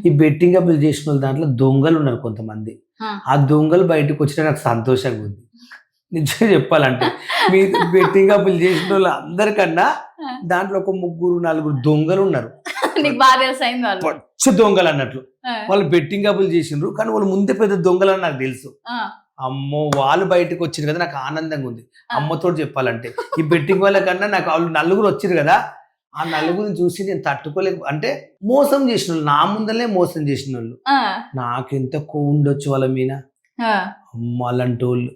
ఈ బెట్టింగ్ అప్పులు చేసిన వాళ్ళ దాంట్లో దొంగలు ఉన్నారు కొంతమంది. ఆ దొంగలు బయటకు వచ్చినా నాకు సంతోషంగా ఉంది. నిజంగా చెప్పాలంటే మీ బెట్టింగ్ అప్పులు చేసిన వాళ్ళు అందరికన్నా దాంట్లో ఒక 3-4 దొంగలు ఉన్నారు. నీకు బాగా తెలుసైంది వాళ్ళు. పచ్చి దొంగలు అన్నట్లు. వాళ్ళు బెట్టింగ్ అప్పులు చేసిండ్రు కానీ వాళ్ళు ముందే పెద్ద దొంగలు అని నాకు తెలుసు. అమ్మో వాళ్ళు బయటకు వచ్చిరు కదా, నాకు ఆనందంగా ఉంది. అమ్మతో చెప్పాలంటే ఈ బెట్టింగ్ వాళ్ళ కన్నా నాకు వాళ్ళు నలుగురు వచ్చిరు కదా, ఆ నలుగురిని చూసి నేను తట్టుకోలేక, అంటే మోసం చేసిన వాళ్ళు, నా ముందరనే మోసం చేసిన వాళ్ళు. నాకెంత ఉండొచ్చు వాళ్ళ మీద. అమ్మ అలాంటి వాళ్ళు.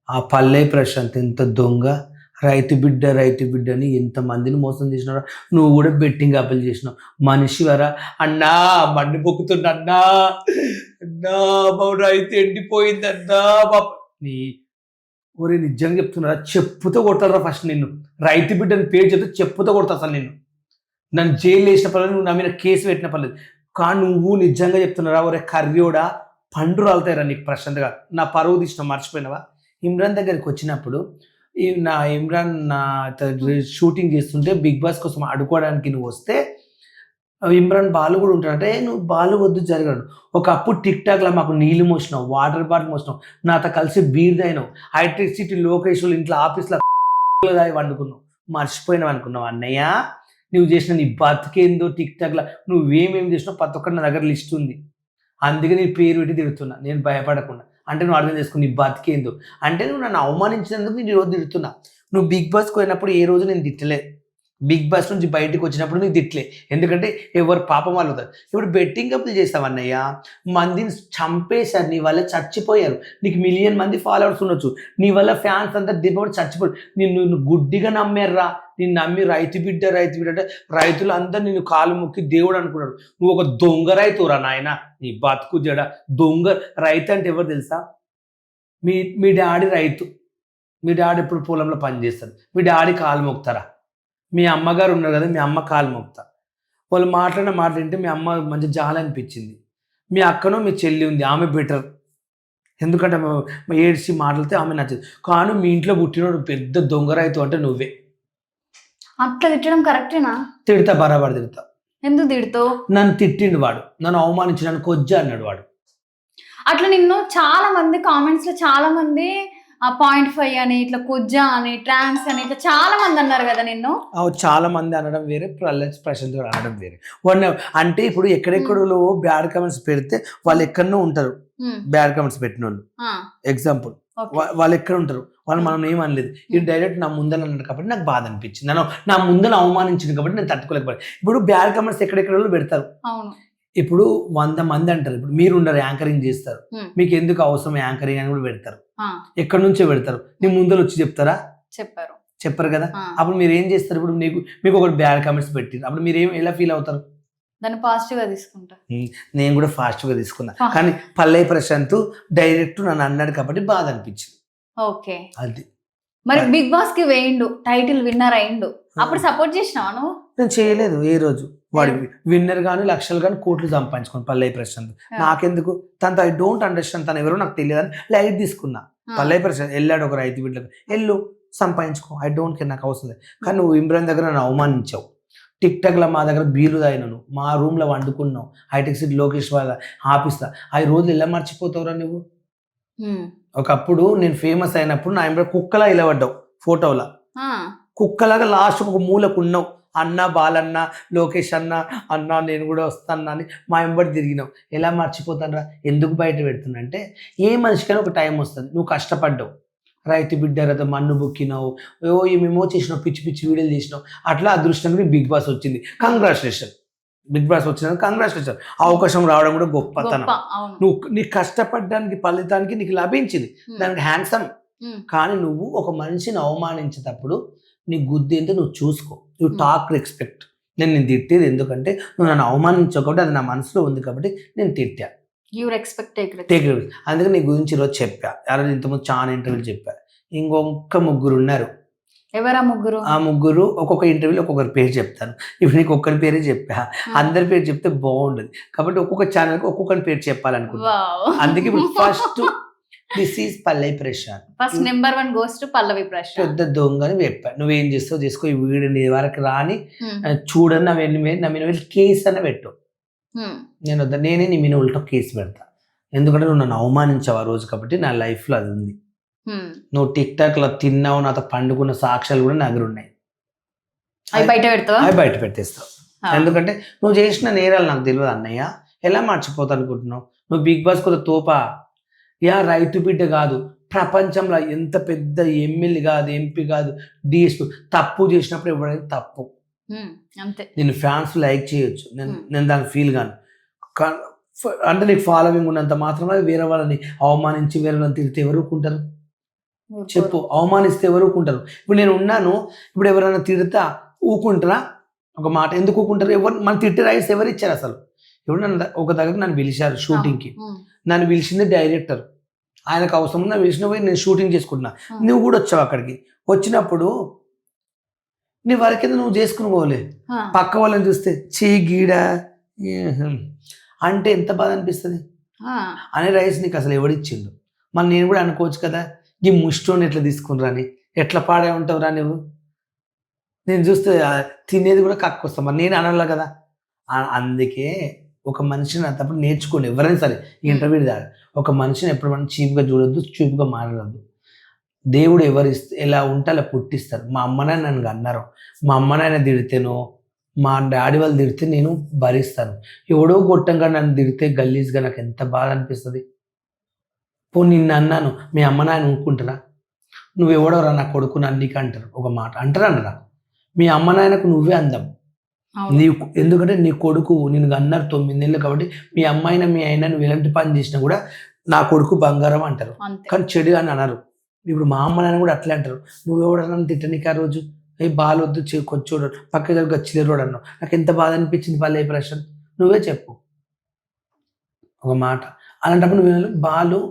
ఆ పల్లె ప్రశాంత్ ఎంత దొంగ, రైతు బిడ్డ అని ఎంతమందిని మోసం చేసినారా. నువ్వు కూడా బెట్టింగ్ అప్పులు చేసినావు. మనిషి వరా అన్నా, మండి పొక్కుతున్నా అన్నా, అన్నా రైతు ఎండిపోయింది అన్నా బాబు. నీ ఊరే నిజంగా చెప్తున్నారా, చెప్పుతో కొడతారా ఫస్ట్ నిన్ను. రైతు బిడ్డని పేరు చెప్తే చెప్పుతో కొడతా అసలు నిన్ను. నన్ను జైలు వేసిన పర్లేదు, నువ్వు నా మీద కేసు పెట్టిన పర్లేదు. కానీ నువ్వు నిజంగా చెప్తున్నారా, ఒరే కర్రీడా పండు రాలుతాయిరా నీకు ప్రశాంత్గా. నా పరువు తీసిన మర్చిపోయినావా? ఇమ్రాన్ దగ్గరికి వచ్చినప్పుడు ఇమ్రాన్ షూటింగ్ చేస్తుంటే బిగ్ బాస్ కోసం అడుకోవడానికి నువ్వు వస్తే ఇమ్రాన్ బాలు కూడా ఉంటాడు. అంటే నువ్వు బాలు వద్దు జరగడు. ఒకప్పుడు టిక్ టాక్లో మాకు నీళ్ళు మోసినావు, వాటర్ బాటిల్ మోసినావు, నాతో కలిసి బీర్ తాగినావు, హైటెక్ సిటీ లోకేశ్వర్ ఇంట్లో ఆఫీస్లో దాగి వండుకున్నావు. మర్చిపోయినావు అనుకున్నావు అన్నయ్య. నువ్వు చేసిన నీ బతికేందో టిక్ టాక్లో నువ్వేమేమి చేసినావు ప్రతి ఒక్కటి నా దగ్గర లిస్ట్ ఉంది. అందుకే నీ పేరు పెట్టి తిడుతున్నా, నేను భయపడకుండా. అంటే నువ్వు అర్థం చేసుకుని నీ బతికేందో. అంటే నువ్వు నన్ను అవమానించినందుకు నేను ఈరోజు తిడుతున్నా. నువ్వు బిగ్ బాస్కి పోయినప్పుడు ఏ రోజు నేను తిట్టలే. బిగ్ బాస్ నుంచి బయటకు వచ్చినప్పుడు నీకు తిట్టలే, ఎందుకంటే ఎవరు పాపం వాళ్ళు అవుతారు. ఇప్పుడు బెట్టింగ్ అప్పులు చేస్తావు అన్నయ్య, మందిని చంపేశారు, నీ వల్ల చచ్చిపోయారు. నీకు 1 మిలియన్ మంది ఫాలోవర్స్ ఉండొచ్చు, నీ వల్ల ఫ్యాన్స్ అంతా దిబ్బడి చచ్చిపోయారు. నిన్ను గుడ్డిగా నమ్మారురా. నిన్ను నమ్మి రైతు బిడ్డ అంటే రైతులు అందరూ నిన్ను కాలు మొక్కి దేవుడు అనుకున్నాడు. నువ్వు ఒక దొంగ రైతురా నాయన. నీ బతుకు జడ దొంగ. రైతు అంటే ఎవరు తెలుసా? మీ డాడీ రైతు. మీ డాడీ ఎప్పుడు పొలంలో పని చేస్తారు. మీ డాడీ కాలు మొక్తారా? మీ అమ్మగారు ఉన్నారు కదా, మీ అమ్మ కాలు మొక్తా. వాళ్ళు మాట్లాడిన మాట వింటే మీ అమ్మ మంచి జాలనిపించింది. మీ అక్కనో మీ చెల్లి ఉంది, ఆమె బెటర్. ఎందుకంటే ఏడ్చి మాట్లాడితే ఆమె నచ్చదు. కానీ మీ ఇంట్లో పుట్టినోడు పెద్ద దొంగ రైతు అంటే నువ్వే. అట్లా తిట్టడం కరెక్టేనా? తిడతా, బరాబర్ తిడతా. ఎందుకు తిడతావు? నన్ను తిట్టిండు వాడు, నన్ను అవమానించి నన్ను కొజ్జా అన్నాడు వాడు. అట్లా నిన్ను చాలా మంది కామెంట్స్ లో చాలా మంది 0.5 అని, ఇట్లా కొజ్జా అని, ట్రాన్స్ అని, ఇట్లా చాలా మంది అన్నారు కదా నిన్ను. చాలా మంది అనడం వేరే, ప్రశాంత్ గారు అనడం వేరే. అంటే ఇప్పుడు ఎక్కడెక్కడో బ్యాడ్ కామెంట్స్ పెడితే వాళ్ళు ఎక్కడనో ఉంటారు. బ్యాడ్ కామెంట్స్ పెట్టిన వాళ్ళు ఎగ్జాంపుల్ వాళ్ళు ఎక్కడ ఉంటారు, వాళ్ళు మనం ఏమనలేదు. ఇది డైరెక్ట్ నా ముందర అన్నాడు కాబట్టి నాకు బాధ అనిపించింది. నా ముందర అవమానించింది కాబట్టి నేను తట్టుకోలేకపోయాను. ఇప్పుడు బ్యాడ్ కామెంట్స్ ఎక్కడెక్కడ పెడతారు. ఇప్పుడు 100 మంది అంటారు. ఇప్పుడు మీరు ఉండరు, యాంకరింగ్ చేస్తారు, మీకు ఎందుకు అవసరం యాంకరింగ్ అని కూడా పెడతారు. ఎక్కడి నుంచో పెడతారు. నీ ముందర వచ్చి చెప్తారా? చెప్పరు కదా. అప్పుడు మీరు ఏం చేస్తారు? ఇప్పుడు మీకు ఒకటి బ్యాడ్ కామెంట్స్ పెట్టిరు, అప్పుడు మీరు ఎలా ఫీల్ అవుతారు? దాన్ని పాజిటివ్ గా తీసుకుంటా. నేను కూడా ఫాస్ట్ గా తీసుకున్నా. కానీ పల్లె ప్రశాంత్ డైరెక్ట్ నన్ను అన్నాడు కాబట్టి బాధ అనిపించింది. ఓకే, అది. మరి బిగ్ బాస్ కి వేయండు, టైటిల్ విన్నర్ అయిండు, అప్పుడు సపోర్ట్ చేసినావా నువ్వు? నేను చేయలేదు ఏ రోజు. వాడి విన్నర్ కానీ లక్షలు కానీ కోట్లు సంపాదించుకోండి పల్లె ప్రశాంత్. నాకెందుకు? తనతో ఐ డోంట్ అండర్స్టాండ్, తను ఎవరో నాకు తెలియదని లైట్ తీసుకున్నా. పల్లె ప్రశాంత్ వెళ్ళాడు ఒక రైతు బిడ్డకు, వెళ్ళు సంపాదించుకో, ఐ డోంట్ కేర్, నాకు అవసరం లేదు. కానీ నువ్వు ఇమ్రాన్ దగ్గర నన్ను అవమానించావు. టిక్ టాక్లో మా దగ్గర బీర్లు తాగినాను, మా రూమ్లో వండుకున్నావు, హైటెక్ సిటీ లోకేష్ వాళ్ళ ఆఫీస్లో. 5 రోజులు ఎలా మర్చిపోతావురా నువ్వు? ఒకప్పుడు నేను ఫేమస్ అయినప్పుడు నా ఇంట్లో కుక్కలా ఇలా పడ్డావు ఫోటోలా. కుక్కలాగా లాస్ట్ ఒక మూలకు ఉన్నావు. అన్న బాలన్న, లోకేష్ అన్న నేను కూడా వస్తాను అని మా వెంబడి తిరిగినావు. ఎలా మర్చిపోతాను రా? ఎందుకు బయట పెడుతున్నా అంటే, ఏ మనిషికైనా ఒక టైం వస్తుంది. నువ్వు కష్టపడ్డావు, రైతు బిడ్డ రథ మన్ను బుక్కినావు, ఏమేమో చేసినావు, పిచ్చి పిచ్చి వీడియోలు చేసినావు. అట్లా అదృష్టంగా బిగ్ బాస్ వచ్చింది. కంగ్రాచులేషన్. బిగ్ బాస్ వచ్చిన కంగ్రాచులేషన్. అవకాశం రావడం కూడా గొప్పతనం. నువ్వు నీ కష్టపడడానికి ఫలితానికి నీకు లభించింది, దానికి హ్యాండ్సమ్. కానీ నువ్వు ఒక మనిషిని అవమానించేటప్పుడు నీ గుద్ది ఏంటో నువ్వు చూసుకో. You talk respect. నేను తిట్టేది ఎందుకంటే నువ్వు నన్ను అవమానించావు కాబట్టి, అది నా మనసులో ఉంది కాబట్టి నేను తిట్టా. అందుకే నీ గురించి ఈరోజు చెప్పా. ఎవరైనా ఇంతకుముందు చాలా ఇంటర్వ్యూలు చెప్పా. ఇంకొక 3 ఉన్నారు. ఎవరా 3? ఆ 3 ఒక్కొక్క ఇంటర్వ్యూలో ఒక్కొక్కరి పేరు చెప్తాను. ఇప్పుడు నీకు ఒక్కరి పేరే చెప్పా, అందరి పేరు చెప్తే బాగుండదు కాబట్టి ఒక్కొక్క ఛానల్కి ఒక్కొక్కరి పేరు చెప్పాలనుకుంటా. అందుకే ఇప్పుడు first this is Pallavi Prashanth. First number 1 goes to Pallavi Prashanth. పెద్ద దొంగని చెప్పా. నువ్వేం చేస్తావు చేసుకో, ఈ వీడియో నీ వరకు రాని చూడని నా మీద కేసు అని పెట్టు. నేను వద్దా, నేనే నీ మీద ఉల్టా కేసు పెడతా. ఎందుకంటే నువ్వు నన్ను అవమానించావు ఆ రోజు, కాబట్టి నా లైఫ్లో అది ఉంది. నువ్వు టిక్ టాక్లో తిన్నావు, నాతో పండుకున్న సాక్ష్యాలు కూడా నా దగ్గర ఉన్నాయి. అవి బయట పెట్టేస్తావు. ఎందుకంటే నువ్వు చేసిన నేరాలు నాకు తెలియదు అన్నయ్య, ఎలా మర్చిపోతా అనుకుంటున్నావు? నువ్వు బిగ్ బాస్ కొద్ది తోపా, రైతు బిడ్డ కాదు, ప్రపంచంలో ఎంత పెద్ద ఎమ్మెల్యే కాదు, ఎంపీ కాదు, డిఎస్పీ, తప్పు చేసినప్పుడు ఎవరైనా తప్పు, అంతే. నేను ఫ్యాన్స్ లైక్ చేయొచ్చు, నేను దాన్ని ఫీల్ గాను. అంటే నీకు ఫాలోవింగ్ ఉన్నంత మాత్రమే వేరే వాళ్ళని అవమానించి వేరే వాళ్ళని తిరిగితే ఎవరు ఊరుకుంటారు చెప్పు? అవమానిస్తే ఎవరు ఊరుకుంటారు? ఇప్పుడు నేను ఉన్నాను, ఇప్పుడు ఎవరైనా తిడతా ఊకుంటారా? ఒక మాట ఎందుకు ఊకుంటారు? ఎవరు మన తిట్టే రైట్స్ ఎవరు ఇచ్చారు అసలు? ఇప్పుడు నన్ను ఒక దగ్గర నన్ను పిలిచారు షూటింగ్కి, నన్ను పిలిచింది డైరెక్టర్, ఆయనకు అవసరం నన్ను పిలిచిన పోయి నేను షూటింగ్ చేసుకుంటున్నా, నువ్వు కూడా వచ్చావు అక్కడికి. వచ్చినప్పుడు నీ వరకేదో నువ్వు చేసుకుని పోలే, పక్క వాళ్ళని చూస్తే చీ గీడా అంటే ఎంత బాధ అనిపిస్తుంది అనే రైస్ నీకు అసలు ఎవడిచ్చిండు? మరి నేను కూడా అనుకోవచ్చు కదా, ఈ ముష్టోని ఎట్లా తీసుకుని రాని, ఎట్లా పాడే ఉంటావు రా నువ్వు. నేను చూస్తే తినేది కూడా కక్కొస్తాం, మరి నేను అనలా కదా. అందుకే ఒక మనిషిని అంతప్పుడు నేర్చుకోండి ఎవరైనా సరే, ఈ ఇంటర్వ్యూ దాకా ఒక మనిషిని ఎప్పుడు మనం చీప్గా చూడొద్దు, చూపుగా మాట్లాడద్దు. దేవుడు ఎలా ఉంటే అలా పుట్టిస్తారు. మా అమ్మనే నన్ను అన్నారు, మా అమ్మనైనా తిడితేనో మా డాడీ వాళ్ళు తిడితే నేను భరిస్తాను. ఎవడో గొట్టంగా నన్ను తిడితే గల్లీజ్గా నాకు ఎంత బాధ అనిపిస్తుంది. పో నిన్ను అన్నాను, మీ అమ్మ నాయన ఊరుకుంటారా? నువ్వెవడోరా నా కొడుకు నన్నికి అంటారు, ఒక మాట అంటారా? మీ అమ్మ నాయనకు నువ్వే అందం. ఎందుకంటే నీ కొడుకు నేను అన్నారు 9 నెలలు కాబట్టి, మీ అమ్మాయిన మీ అయినా నువ్వు ఎలాంటి పని చేసినా కూడా నా కొడుకు బంగారం అంటారు, కానీ చెడు అని అనరు. ఇప్పుడు మా అమ్మ నాయన కూడా అట్లే అంటారు. నువ్వెవడన్నా తిట్టనికి ఆ రోజు బాలొద్దు కొచ్చోడు పక్క గచ్చిలేరోడు అన్నావు, నాకు ఎంత బాధ అనిపించింది. పల్లె ప్రశ్న నువ్వే చెప్పు ఒక మాట. అలాంటప్పుడు నువ్వు బాలు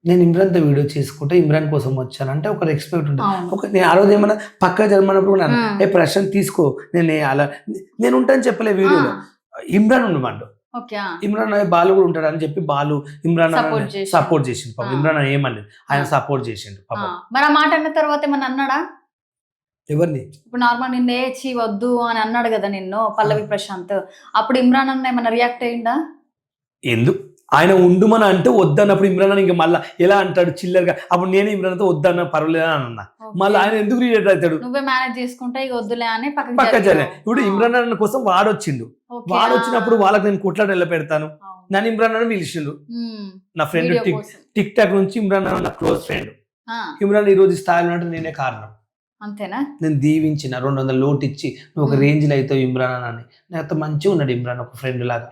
నేను ఇమ్రాన్తో వీడియో చేసుకుంటే ఇమ్రాన్ కోసం వచ్చాను అంటే ఒక రెస్పెక్ట్ ఉంటుంది. నేను ఆ రోజు ఏమన్నా పక్క జన్మన్నప్పుడు కూడా ప్రశ్న తీసుకో, నేను ఉంటాను చెప్పలే వీడియోలో. ఇమ్రాన్ ఉండమండు, ఇమ్రాన్ బాలు కూడా ఉంటాడు అని చెప్పి బాలు ఇమ్రాన్ సపోర్ట్ చేసిండు. పాపం ఇమ్రాన్ ఏమని ఆయన సపోర్ట్ చేసిండు. మరి ఆ మాట అన్న తర్వాత ఏమన్నా అన్నాడా? ఎవరిని? ఇప్పుడు నార్మల్ నిన్ను వద్దు అని అన్నాడు కదా నిన్ను పల్లవి ప్రశాంత్, అప్పుడు ఇమ్రాన్ అన్న ఏమన్నా రియాక్ట్ అయ్యిందా? ఎందుకు ఆయన ఉండుమని అంటే వద్దన్నప్పుడు ఇమ్రాన్ అని ఇంకా మళ్ళీ ఎలా అంటాడు చిల్లరగా? అప్పుడు నేను ఇమ్రాన్తో వద్దన్న పర్వాలేదు అని అన్నా, మళ్ళీ ఆయన ఎందుకు రియాక్ట్ అవుతాడు? నువ్వే మేనేజ్ చేసుకుంటే ఇక వద్దులే అని పక్క జరలే. ఇప్పుడు ఇమ్రాన్ అన్న కోసం వాడొచ్చిండు, వాడొచ్చినప్పుడు వాళ్ళకి నేను కొట్లాట ఎలా పెడతాను? నన్ను ఇమ్రాన్ అని పిలిచిండు, నా ఫ్రెండ్ టిక్ టాక్ నుంచి ఇమ్రాన్ అన్న నా క్లోజ్ ఫ్రెండ్. ఇమ్రాన్ ఈ రోజు స్థాయిలో అంటే నేనే కారణం. అంతేనా? నేను దీవించిన 200 లోటు ఇచ్చి నువ్వు ఒక రేంజ్లో అవుతావు ఇమ్రాన్ అని. నాతో మంచిగా ఉన్నాడు ఇమ్రాన్, ఒక ఫ్రెండ్ లాగా.